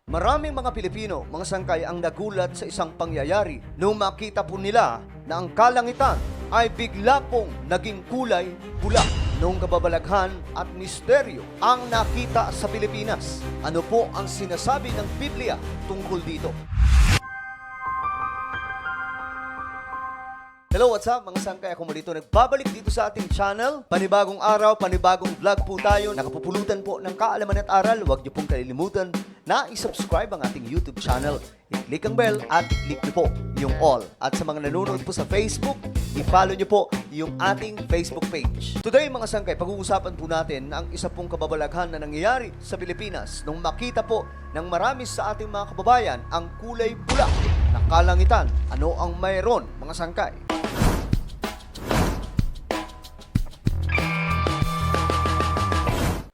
Maraming mga Pilipino, mga sangkay ang nagulat sa isang pangyayari nung makita po nila na ang kalangitan ay bigla pong naging kulay pula. Nung kababalaghan at misteryo ang nakita sa Pilipinas. Ano po ang sinasabi ng Biblia tungkol dito? Hello, what's up mga sangkay? Ako muli nagbabalik dito sa ating channel. Panibagong araw, panibagong vlog po tayo. Nakapupulutan po ng kaalaman at aral. Huwag niyo pong kalilimutan na i-subscribe ang ating YouTube channel. I-click ang bell at i-click niyo po yung all. At sa mga nanonood po sa Facebook, i-follow niyo po yung ating Facebook page. Today mga sangkay, pag-uusapan po natin ang isa pong kababalaghan na nangyayari sa Pilipinas nung makita po ng marami sa ating mga kababayan ang kulay pula na kalangitan. Ano ang mayroon mga sangkay?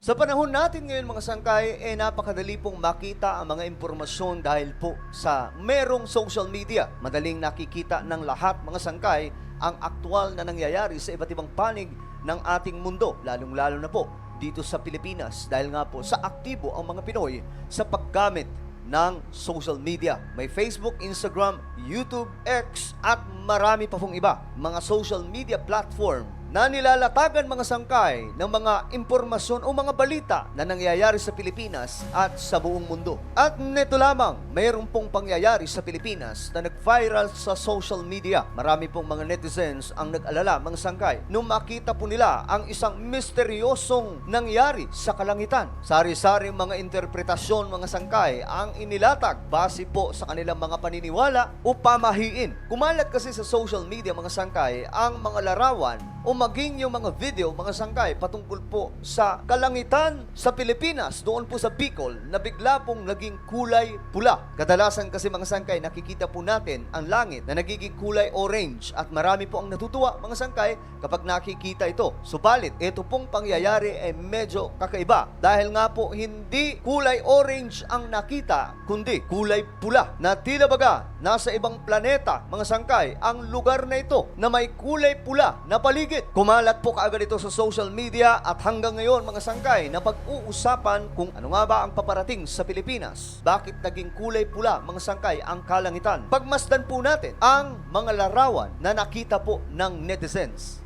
Sa panahon natin ngayon mga sangkay, napakadali pong makita ang mga impormasyon dahil po sa merong social media. Madaling nakikita ng lahat mga sangkay ang aktual na nangyayari sa iba't ibang panig ng ating mundo, lalong-lalo na po dito sa Pilipinas dahil nga po sa aktibo ang mga Pinoy sa paggamit ng social media. May Facebook, Instagram, YouTube, X at marami pa pong iba mga social media platform na nilalatagan mga sangkay ng mga impormasyon o mga balita na nangyayari sa Pilipinas at sa buong mundo. At neto lamang, mayroon pong pangyayari sa Pilipinas na nag-viral sa social media. Marami pong mga netizens ang nag-alala mga sangkay nung makita po nila ang isang misteryosong nangyari sa kalangitan. Sari-saring mga interpretasyon mga sangkay ang inilatag base po sa kanilang mga paniniwala o pamahiin. Kumalat kasi sa social media mga sangkay ang mga larawan o maging yung mga video, mga sangkay, patungkol po sa kalangitan sa Pilipinas, doon po sa Bicol, na bigla pong naging kulay pula. Kadalasan kasi mga sangkay, nakikita po natin ang langit na nagiging kulay orange at marami po ang natutuwa, mga sangkay, kapag nakikita ito. Subalit, ito pong pangyayari ay medyo kakaiba dahil nga po hindi kulay orange ang nakita, kundi kulay pula na tila baga nasa ibang planeta, mga sangkay, ang lugar na ito na may kulay pula na paligid. Kumalat po kaagad ito sa social media at hanggang ngayon mga sangkay na pag-uusapan kung ano nga ba ang paparating sa Pilipinas. Bakit naging kulay pula mga sangkay ang kalangitan? Pagmasdan po natin ang mga larawan na nakita po ng netizens.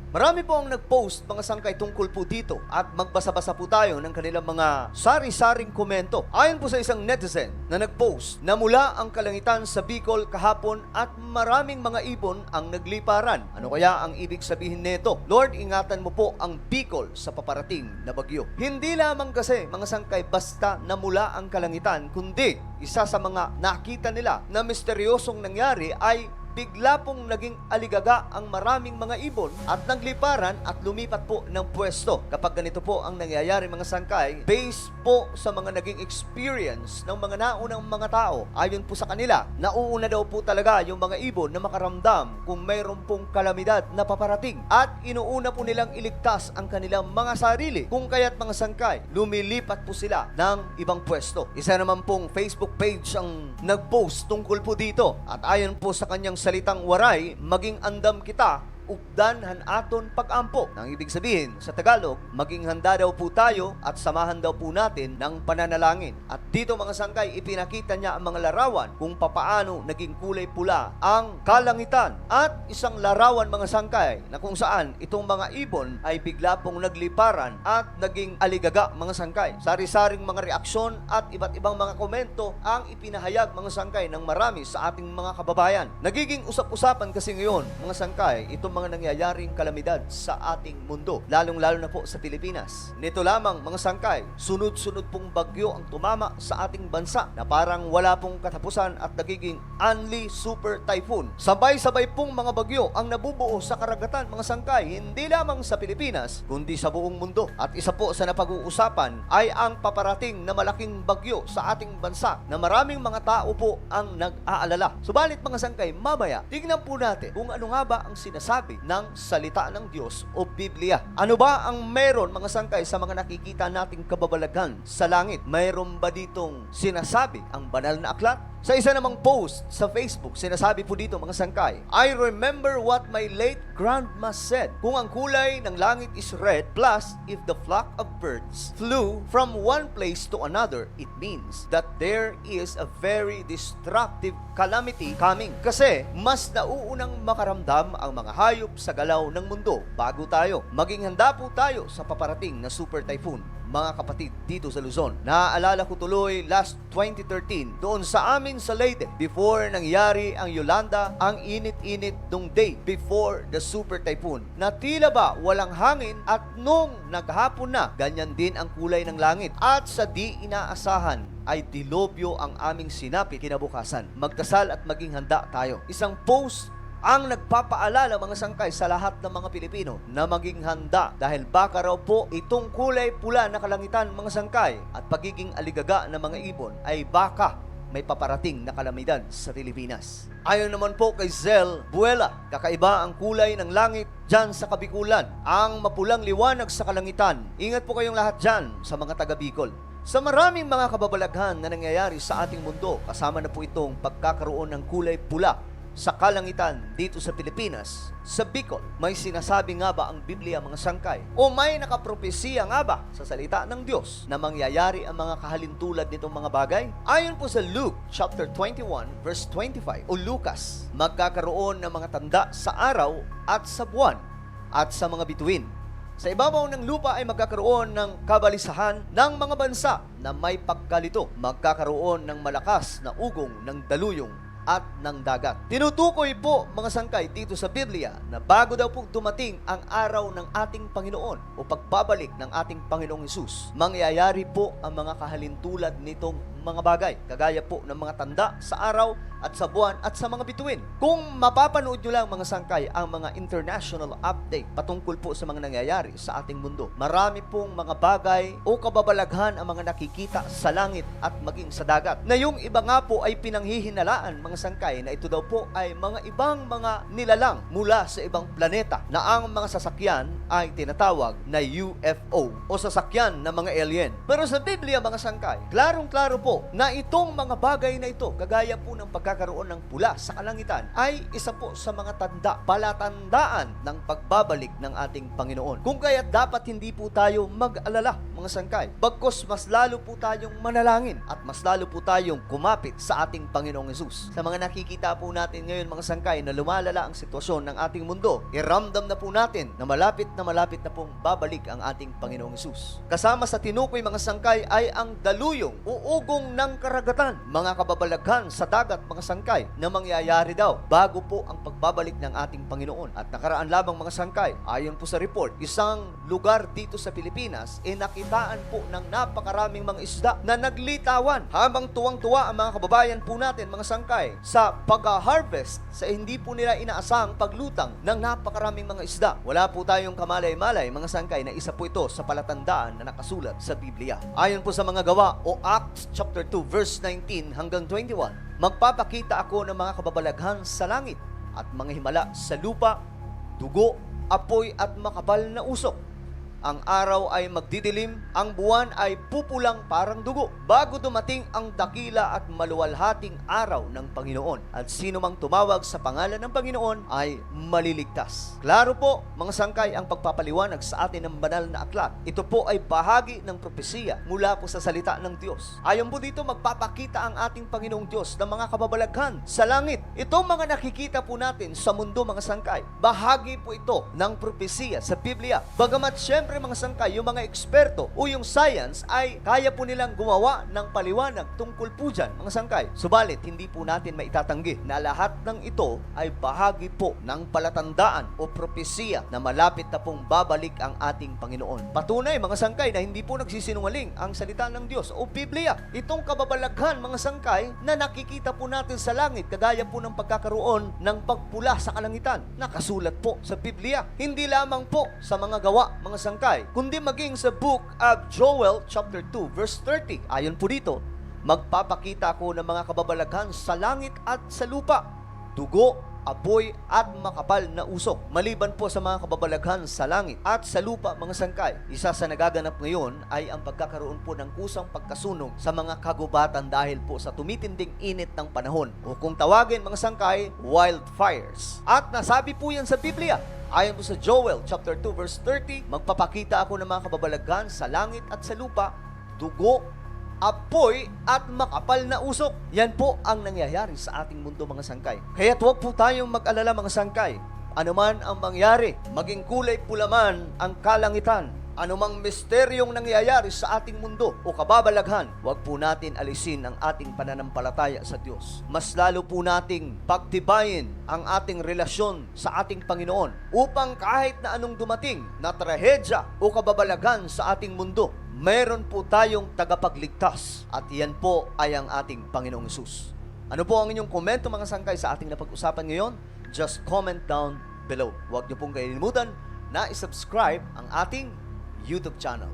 Marami po ang nag-post mga sangkay tungkol po dito at magbasa-basa po tayo ng kanilang mga sari-saring komento. Ayon po sa isang netizen na nag-post na mula ang kalangitan sa Bicol kahapon at maraming mga ibon ang nagliparan. Ano kaya ang ibig sabihin nito? Lord, ingatan mo po ang Bicol sa paparating na bagyo. Hindi lamang kasi mga sangkay basta na mula ang kalangitan, kundi isa sa mga nakita nila na misteryosong nangyari ay bigla pong naging aligaga ang maraming mga ibon at nagliparan at lumipat po ng pwesto. Kapag ganito po ang nangyayari mga sangkay, based po sa mga naging experience ng mga naunang mga tao, ayon po sa kanila, nauuna daw po talaga yung mga ibon na makaramdam kung mayroon pong kalamidad na paparating at inuuna po nilang iligtas ang kanilang mga sarili. Kung kaya't mga sangkay, lumilipat po sila ng ibang pwesto. Isa naman pong Facebook page ang nag-post tungkol po dito at ayon po sa kanyang salitang waray, maging andam kita, ugdan hanaton pag-ampo. Nang ibig sabihin, sa Tagalog, maging handa daw po tayo at samahan daw po natin ng pananalangin. At dito mga sangkay, ipinakita niya ang mga larawan kung papaano naging kulay pula ang kalangitan. At isang larawan mga sangkay na kung saan itong mga ibon ay bigla pong nagliparan at naging aligaga mga sangkay. Sari-saring mga reaksyon at iba't ibang mga komento ang ipinahayag mga sangkay ng marami sa ating mga kababayan. Nagiging usap-usapan kasi ngayon mga sangkay, itong mga nangyayaring kalamidad sa ating mundo, lalong-lalo na po sa Pilipinas. Nito lamang mga sangkay, sunod-sunod pong bagyo ang tumama sa ating bansa na parang wala pong katapusan at nagiging unli super typhoon. Sabay-sabay pong mga bagyo ang nabubuo sa karagatan mga sangkay, hindi lamang sa Pilipinas, kundi sa buong mundo. At isa po sa napag-uusapan ay ang paparating na malaking bagyo sa ating bansa na maraming mga tao po ang nag-aalala. Subalit mga sangkay, mamaya, tingnan po natin kung ano nga ba ang sinasabi sinabi ng salita ng Diyos o Biblia. Ano ba ang meron mga sangkay sa mga nakikita nating kababalaghan sa langit? Mayroon ba ditong sinasabi ang banal na aklat? Sa isa namang post sa Facebook, sinasabi po dito mga sangkay, I remember what my late grandma said. Kung ang kulay ng langit is red, plus if the flock of birds flew from one place to another, it means that there is a very destructive calamity coming. Kasi mas nauunang makaramdam ang mga hayop sa galaw ng mundo bago tayo. Maging handa po tayo sa paparating na super typhoon. Mga kapatid dito sa Luzon, naaalala ko tuloy last 2013 doon sa amin sa Leyte, before nangyari ang Yolanda, ang init-init nung day before the super typhoon, na tila ba walang hangin, at nung naghapon na, ganyan din ang kulay ng langit, at sa di inaasahan ay dilobyo ang aming sinapi kinabukasan. Magdasal at maging handa tayo. Isang post ang nagpapaalala mga sangkay sa lahat ng mga Pilipino na maging handa, dahil baka raw po itong kulay pula na kalangitan mga sangkay at pagiging aligaga ng mga ibon ay baka may paparating na kalamidad sa Pilipinas. Ayon naman po kay Zel Buela, kakaiba ang kulay ng langit dyan sa Kabikulan, ang mapulang liwanag sa kalangitan. Ingat po kayong lahat dyan sa mga taga Bicol. Sa maraming mga kababalaghan na nangyayari sa ating mundo, kasama na po itong pagkakaroon ng kulay pula sa kalangitan dito sa Pilipinas, sa Bicol. May sinasabi nga ba ang Biblia mga sangkay? O may nakapropesiya nga ba sa salita ng Diyos na mangyayari ang mga kahalintulad nitong mga bagay? Ayon po sa Luke chapter 21 verse 25 o Lucas, magkakaroon ng mga tanda sa araw at sa buwan at sa mga bituin. Sa ibabaw ng lupa ay magkakaroon ng kabalisahan ng mga bansa na may pagkalito. Magkakaroon ng malakas na ugong ng daluyong at ng dagat. Tinutukoy po mga sangkay dito sa Biblia na bago daw po dumating ang araw ng ating Panginoon o pagbabalik ng ating Panginoong Hesus, mangyayari po ang mga kahalintulad nitong mga bagay, kagaya po ng mga tanda sa araw at sa buwan at sa mga bituin. Kung mapapanood nyo lang mga sangkay ang mga international update patungkol po sa mga nangyayari sa ating mundo, marami pong mga bagay o kababalaghan ang mga nakikita sa langit at maging sa dagat, na yung iba nga po ay pinanghihinalaan mga sangkay na ito daw po ay mga ibang mga nilalang mula sa ibang planeta, na ang mga sasakyan ay tinatawag na UFO o sasakyan ng mga alien. Pero sa Biblia mga sangkay, klarong-klaro po na itong mga bagay na ito, kagaya po ng pagkakaroon ng pula sa kalangitan, ay isa po sa mga tanda, palatandaan ng pagbabalik ng ating Panginoon. Kung kaya dapat hindi po tayo mag-alala mga sangkay, bagkus mas lalo po tayong manalangin at mas lalo po tayong kumapit sa ating Panginoong Hesus. Sa mga nakikita po natin ngayon mga sangkay na lumalala ang sitwasyon ng ating mundo, iramdam na po natin na malapit na pong babalik ang ating Panginoong Hesus. Kasama sa tinukoy mga sangkay ay ang daluyong o ugong ng karagatan, mga kababalaghan sa dagat mga sangkay na mangyayari daw bago po ang pagbabalik ng ating Panginoon. At nakaraan lamang mga sangkay, ayon po sa report, isang lugar dito sa Pilipinas nakitaan po ng napakaraming mga isda na naglitawan, habang tuwang-tuwa ang mga kababayan po natin mga sangkay sa pag-harvest sa hindi po nila inaasahang paglutang ng napakaraming mga isda. Wala po tayong kamalay-malay mga sangkay na isa po ito sa palatandaan na nakasulat sa Biblia. Ayon po sa mga gawa o Acts chapter 2 verse 19 hanggang 21, magpapakita ako ng mga kababalaghan sa langit at mga himala sa lupa, dugo, apoy at makapal na usok. Ang araw ay magdidilim, ang buwan ay pupulang parang dugo, bago dumating ang dakila at maluwalhating araw ng Panginoon. At sino mang tumawag sa pangalan ng Panginoon ay maliligtas. Klaro po, mga sangkay, ang pagpapaliwanag sa atin ng banal na aklat. Ito po ay bahagi ng propesiya mula po sa salita ng Diyos. Ayon po dito, magpapakita ang ating Panginoong Diyos ng mga kababalaghan sa langit. Itong mga nakikita po natin sa mundo mga sangkay, bahagi po ito ng propesiya sa Biblia. Bagamat syempre mga sangkay, yung mga eksperto o yung science ay kaya po nilang gumawa ng paliwanag tungkol po dyan, mga sangkay. Subalit, hindi po natin maitatanggi na lahat ng ito ay bahagi po ng palatandaan o propesiya na malapit na pong babalik ang ating Panginoon. Patunay, mga sangkay, na hindi po nagsisinungaling ang salita ng Diyos o Biblia. Itong kababalaghan, mga sangkay, na nakikita po natin sa langit, kagaya po ng pagkakaroon ng pagpula sa kalangitan, nakasulat po sa Biblia. Hindi lamang po sa mga gawa, mga sangkay, kundi maging sa book of Joel chapter 2 verse 30. Ayon po dito, magpapakita ako ng mga kababalaghan sa langit at sa lupa, dugo, apoy at makapal na usok. Maliban po sa mga kababalaghan sa langit at sa lupa mga sangkay, isa sa nagaganap ngayon ay ang pagkakaroon po ng kusang pagkasunog sa mga kagubatan dahil po sa tumitinding init ng panahon o kung tawagin mga sangkay, wildfires. At nasabi po yan sa Biblia. Ayon po sa Joel chapter 2 verse 30, magpapakita ako ng mga kababalaghan sa langit at sa lupa, dugo, apoy at makapal na usok. Yan po ang nangyayari sa ating mundo mga sangkay. Kaya't huwag po tayong mag-alala mga sangkay. Ano man ang mangyari, maging kulay pula man ang kalangitan, anumang misteryong nangyayari sa ating mundo o kababalaghan, huwag po natin alisin ang ating pananampalataya sa Diyos. Mas lalo po nating pagtibayin ang ating relasyon sa ating Panginoon upang kahit na anong dumating na trahedya o kababalaghan sa ating mundo, meron po tayong tagapagligtas at yan po ay ang ating Panginoong Hesus. Ano po ang inyong komento mga sangkay sa ating napag-usapan ngayon? Just comment down below. Huwag niyo pong kalimutan na isubscribe ang ating YouTube channel.